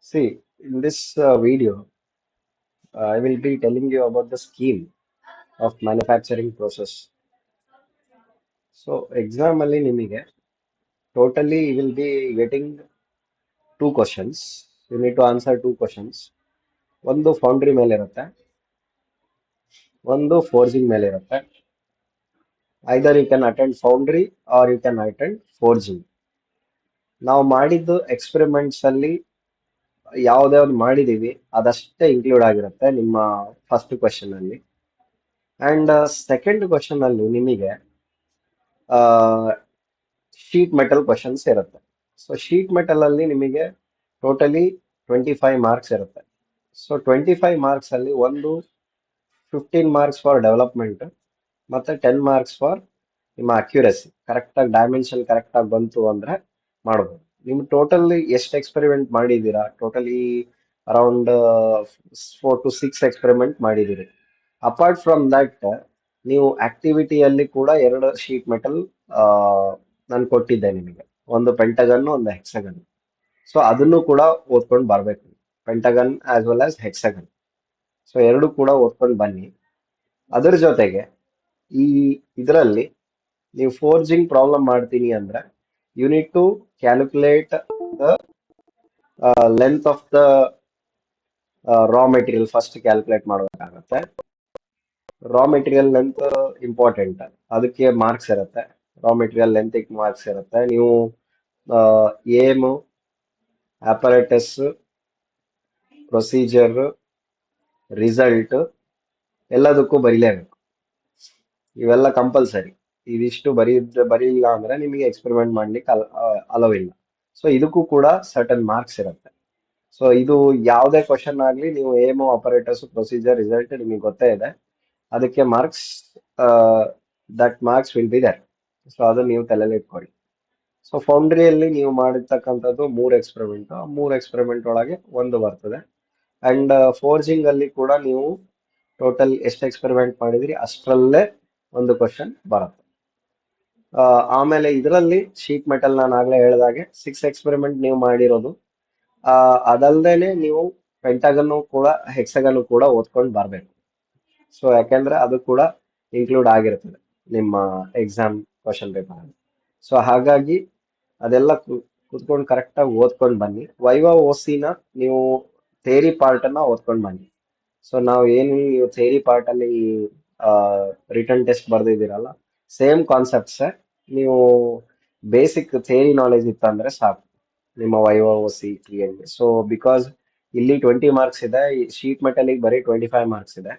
See, in this video, I will be telling you about the scheme of manufacturing process. So, exam ಅಲ್ಲಿ ನಿಮಗೆ totally you will be getting two questions. You need to answer two questions. ಒಂದು foundry ಮೇಲೆ ಇರುತ್ತೆ, ಒಂದು forging ಮೇಲೆ ಇರುತ್ತೆ. Either you can attend foundry or you can attend forging. ನಾವು ಮಾಡಿದ್ದು ಎಕ್ಸ್ಪೆರಿಮೆಂಟ್ಸ್ ಅಲ್ಲಿ ಯಾವ್ದ್ಯಾವ್ದು ಮಾಡಿದೀವಿ ಅದಷ್ಟೇ ಇನ್ಕ್ಲೂಡ್ ಆಗಿರುತ್ತೆ ನಿಮ್ಮ ಫಸ್ಟ್ ಕ್ವಶನ್ ಅಲ್ಲಿ. ಅಂಡ್ ಸೆಕೆಂಡ್ ಕ್ವಶನ್ ಅಲ್ಲಿ ನಿಮಗೆ ಶೀಟ್ ಮೆಟಲ್ ಕ್ವಶನ್ಸ್ ಇರುತ್ತೆ. ಸೊ ಶೀಟ್ ಮೆಟಲ್ ಅಲ್ಲಿ ನಿಮಗೆ ಟೋಟಲಿ 25 ಮಾರ್ಕ್ಸ್ ಇರುತ್ತೆ. ಸೊ 25 ಮಾರ್ಕ್ಸ್ ಅಲ್ಲಿ ಒಂದು 15 ಮಾರ್ಕ್ಸ್ ಫಾರ್ ಡೆವಲಪ್ಮೆಂಟ್ ಮತ್ತೆ 10 ಮಾರ್ಕ್ಸ್ ಫಾರ್ ನಿಮ್ಮ ಅಕ್ಯುರಸಿ. ಕರೆಕ್ಟ್ ಆಗಿ ಡೈಮೆನ್ಷನ್ ಕರೆಕ್ಟ್ ಆಗಿ ಬಂತು ಅಂದ್ರೆ ಮಾಡ್ಬೋದು. ನಿಮ್ಗೆ ಟೋಟಲಿ ಎಷ್ಟು ಎಕ್ಸ್ಪೆರಿಮೆಂಟ್ ಮಾಡಿದ್ದೀರಾ? ಟೋಟಲಿ ಅರೌಂಡ್ 4 to 6 ಎಕ್ಸ್ಪೆರಿಮೆಂಟ್ ಮಾಡಿದ್ದೀರಿ. ಅಪಾರ್ಟ್ ಫ್ರಮ್ ದಟ್ ನೀವು ಆಕ್ಟಿವಿಟಿಯಲ್ಲಿ ಕೂಡ ಎರಡು ಶೀಟ್ ಮೆಟಲ್ ನಾನು ಕೊಟ್ಟಿದ್ದೆ ನಿಮಗೆ, ಒಂದು ಪೆಂಟಗನ್ ಒಂದು ಹೆಕ್ಸಗನ್. ಸೊ ಅದನ್ನು ಕೂಡ ಓದ್ಕೊಂಡು ಬರ್ಬೇಕು, pentagon as well as hexagon. So ಎರಡು ಕೂಡ ಓದ್ಕೊಂಡು ಬನ್ನಿ. ಅದರ ಜೊತೆಗೆ ಈ ಇದರಲ್ಲಿ ನೀವು ಫೋರ್ಜಿಂಗ್ ಪ್ರಾಬ್ಲಮ್ ಮಾಡ್ತೀನಿ ಅಂದ್ರೆ you need to calculate the length of the raw material first calculate ಮಾಡಬೇಕಾಗತ್ತೆ. ರಾ ಮೆಟೀರಿಯಲ್ ಲೆಂತ್ ಇಂಪಾರ್ಟೆಂಟ್, ಅದಕ್ಕೆ ಮಾರ್ಕ್ಸ್ ಇರುತ್ತೆ. ರಾ ಮೆಟೀರಿಯಲ್ ಲೆಂತ್ ಮಾರ್ಕ್ಸ್ ಇರುತ್ತೆ. ನೀವು ಏಮ್, ಅಪರೇಟಸ್, ಪ್ರೊಸೀಜರ್, ರಿಸಲ್ಟ್ ಎಲ್ಲದಕ್ಕೂ ಬರೀಲೇಬೇಕು. ಇವೆಲ್ಲ ಕಂಪಲ್ಸರಿ. ಇದಿಷ್ಟು ಬರೀಲಿಲ್ಲ ಅಂದ್ರೆ ನಿಮಗೆ ಎಕ್ಸ್ಪೆರಿಮೆಂಟ್ ಮಾಡ್ಲಿಕ್ಕೆ ಅಲೋ ಇಲ್ಲ. ಸೊ ಇದಕ್ಕೂ ಕೂಡ ಸರ್ಟನ್ ಮಾರ್ಕ್ಸ್ ಇರುತ್ತೆ. ಸೊ ಇದು ಯಾವುದೇ ಕ್ವಶನ್ ಆಗ್ಲಿ, ನೀವು ಏಮೋ, ಆಪರೇಟರ್ಸ್, ಪ್ರೊಸೀಜರ್, ರಿಸಲ್ಟ್ ನಿಮಗೆ ಗೊತ್ತೇ ಇದೆ, ಅದಕ್ಕೆ marks, that marks will be there. So ಅದನ್ನ ನೀವು ತಲೆಯಲ್ಲಿ ಇಟ್ಕೊಳ್ಳಿ. ಸೊ ಫೌಂಡ್ರಿಯಲ್ಲಿ ನೀವು ಮಾಡಿರ್ತಕ್ಕಂಥದ್ದು 3 ಎಕ್ಸ್ಪೆರಿಮೆಂಟ್, 3 ಎಕ್ಸ್ಪೆರಿಮೆಂಟ್ ಒಳಗೆ ಒಂದು ಬರ್ತದೆ. ಅಂಡ್ ಫೋರ್ಜಿಂಗ್ ಅಲ್ಲಿ ಕೂಡ ನೀವು ಟೋಟಲ್ ಎಷ್ಟು ಎಕ್ಸ್ಪೆರಿಮೆಂಟ್ ಮಾಡಿದಿರಿ ಅಷ್ಟರಲ್ಲೇ ಒಂದು ಕ್ವಶನ್ ಬರುತ್ತೆ. ಆಮೇಲೆ ಇದರಲ್ಲಿ ಶೀಟ್ ಮೆಟಲ್ ನಾನು ಆಗ್ಲೇ ಹೇಳಿದಾಗೆ 6 ಎಕ್ಸ್ಪೆರಿಮೆಂಟ್ ನೀವು ಮಾಡಿರೋದು. ಅದಲ್ದೇನೆ ನೀವು ಪೆಂಟಗನ್ನು ಕೂಡ ಹೆಕ್ಸಗನ್ನು ಕೂಡ ಓದ್ಕೊಂಡು ಬರ್ಬೇಕು. ಸೊ ಯಾಕೆಂದ್ರೆ ಅದು ಕೂಡ ಇನ್ಕ್ಲೂಡ್ ಆಗಿರ್ತದೆ ನಿಮ್ಮ ಎಕ್ಸಾಮ್ ಕ್ವಶನ್ ಪೇಪರ್ ಅಲ್ಲಿ. ಸೊ ಹಾಗಾಗಿ ಅದೆಲ್ಲ ಕುತ್ಕೊಂಡು ಕರೆಕ್ಟ್ ಆಗಿ ಓದ್ಕೊಂಡು ಬನ್ನಿ. ವೈವಾ ಓಸಿನ ನೀವು ಥೇರಿ ಪಾರ್ಟ್ ಅನ್ನ ಓದ್ಕೊಂಡು ಬನ್ನಿ. ಸೊ ನಾವು ಏನು ನೀವು ಥೇರಿ ಪಾರ್ಟ್ ಅಲ್ಲಿ ರಿಟರ್ನ್ ಟೆಸ್ಟ್ ಬರ್ದಿದ್ದೀರಲ್ಲ, ಸೇಮ್ ಕಾನ್ಸೆಪ್ಟ್ಸ್. ನೀವು ಬೇಸಿಕ್ ಥೇರಿ ನಾಲೆಜ್ ಇತ್ತಂದ್ರೆ ಸಾಕು ನಿಮ್ಮ ವೈವಾ ಓಸಿ ಕ್ಲಿಯರ್ಗೆ. ಸೊ ಬಿಕಾಸ್ ಇಲ್ಲಿ 20 ಮಾರ್ಕ್ಸ್ ಇದೆ, ಶೀಟ್ ಮೆಟಲ್ ಬರೀ 25 ಮಾರ್ಕ್ಸ್ ಇದೆ.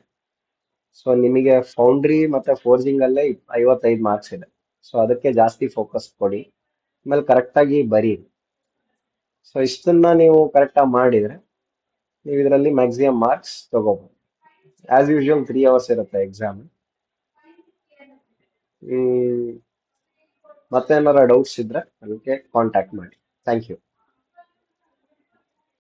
ಸೊ ನಿಮಗೆ ಫೌಂಡ್ರಿ ಮತ್ತೆ ಫೋರ್ಜಿಂಗ್ ಅಲ್ಲೇ 55 ಮಾರ್ಕ್ಸ್ ಇದೆ. ಸೊ ಅದಕ್ಕೆ ಜಾಸ್ತಿ ಫೋಕಸ್ ಕೊಡಿ, ಆಮೇಲೆ ಕರೆಕ್ಟ್ ಆಗಿ ಬರೀ. ಸೊ ಇಷ್ಟನ್ನ ನೀವು ಕರೆಕ್ಟ್ ಆಗಿ ಮಾಡಿದ್ರೆ ನೀವು ಇದರಲ್ಲಿ ಮ್ಯಾಕ್ಸಿಮಮ್ ಮಾರ್ಕ್ಸ್ ತಗೋಬಹುದು. ಆಸ್ ಯೂಶುವಲ್ 3 ಅವರ್ಸ್ ಇರುತ್ತೆ ಎಕ್ಸಾಮ್. ಮತ್ತೆ ಏನಾರ ಡೌಟ್ಸ್ ಇದ್ರೆ ಅದಕ್ಕೆ ಕಾಂಟ್ಯಾಕ್ಟ್ ಮಾಡಿ. Thank you.